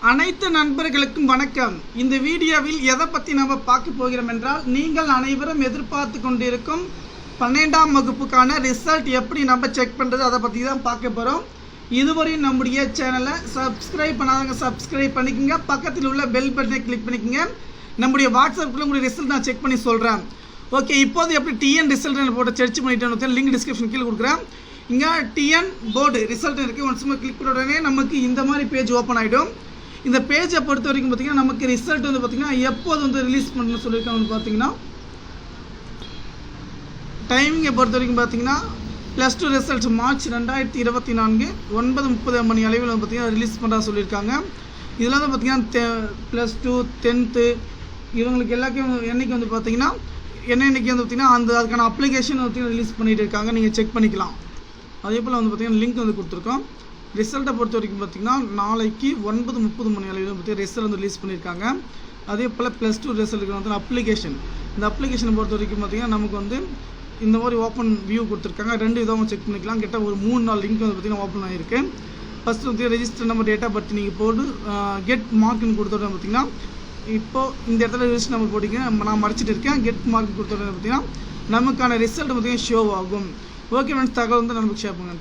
அனைத்து நண்பர்களுக்கும் வணக்கம். இந்த வீடியோவில் எதை பற்றி நம்ம பார்க்க போகிறோம் என்றால், நீங்கள் அனைவரும் எதிர்பார்த்து கொண்டிருக்கும் 12ஆம் வகுப்புக்கான ரிசல்ட் எப்படி நம்ம செக் பண்ணுறது அதை பற்றி தான் பார்க்க போகிறோம். இதுவரை நம்முடைய சேனலை சப்ஸ்கிரைப் பண்ணாதவங்க சப்ஸ்கிரைப் பண்ணிக்கோங்க. பக்கத்தில் உள்ள பெல் பட்டனை கிளிக் பண்ணிக்கோங்க. நம்முடைய வாட்ஸ்அப்பில் உங்களுடைய ரிசல்ட் நான் செக் பண்ணி சொல்கிறேன். ஓகே, இப்போது எப்படி டிஎன் ரிசல்ட் போட்டு சர்ச் பண்ணிட்டேன்னு லிங்க் டிஸ்கிரிப்ஷன் கீழே கொடுக்குறேன். இங்கே டிஎன் போர்டு ரிசல்ட் இருக்குது. ஒன்ஸ் கிளிக் பண்ண உடனே நமக்கு இந்த மாதிரி பேஜ் ஓப்பன் ஆகிடும். இந்த பேஜை பொறுத்த வரைக்கும் பார்த்தீங்கன்னா நமக்கு ரிசல்ட் வந்து பார்த்தீங்கன்னா எப்போது ரிலீஸ் பண்ணணும்னு சொல்லியிருக்காங்க. பார்த்தீங்கன்னா டைமிங்கை பொறுத்த வரைக்கும் பார்த்தீங்கன்னா +2 ரிசல்ட் மார்ச் 2024 9:30 மணி அளவில் வந்து பார்த்தீங்கன்னா ரிலீஸ் பண்ணுறா சொல்லியிருக்காங்க. இதில் வந்து பார்த்தீங்கன்னா +2 10th இவங்களுக்கு எல்லாருக்கும் என்னைக்கு வந்து பார்த்தீங்கன்னா என்னைக்கு வந்து பார்த்தீங்கன்னா அதுக்கான அப்ளிகேஷன் வந்து ரிலீஸ் பண்ணிகிட்டு இருக்காங்க. நீங்கள் செக் பண்ணிக்கலாம். அதே போல் வந்து பார்த்தீங்கன்னா லிங்க் வந்து கொடுத்துருக்கோம். ரிசல்ட்டை பொறுத்த வரைக்கும் பார்த்தீங்கன்னா நாளைக்கு 9:30 மணி அளவில் பார்த்தீங்கன்னா ரிசல்ட் வந்து ரிலீஸ் பண்ணியிருக்காங்க. அதே போல் +2 ரிசல்ட்டுக்கு வந்து அப்ளிகேஷன், இந்த அப்ளிகேஷனை பொறுத்த வரைக்கும் பார்த்தீங்கன்னா நமக்கு வந்து இந்த மாதிரி ஓப்பன் வியூ கொடுத்துருக்காங்க. 2 விதமாக செக் பண்ணிக்கலாம். கிட்ட ஒரு 3-4 லிங்க் வந்து பார்த்தீங்கன்னா ஓப்பன் ஆகிருக்கு. ஃபஸ்ட்டு வந்து ரெஜிஸ்டர் நம்பர் டேட்டா பற்றி நீங்கள் போட்டு கெட் மார்க்குன்னு கொடுத்தோட பார்த்தீங்கன்னா இப்போது இந்த இடத்துல ரெஜிஸ்டர் நம்பர் போட்டிங்க. நான் மறைச்சிட்டு இருக்கேன். கெட் மார்க் கொடுத்தோட பார்த்தீங்கன்னா நமக்கான ரிசல்ட் பார்த்தீங்கன்னா ஷோ ஆகும். ஓகே ஃப்ரெண்ட்ஸ், தகவல் வந்து நமக்கு ஷேர் பண்ணுங்க.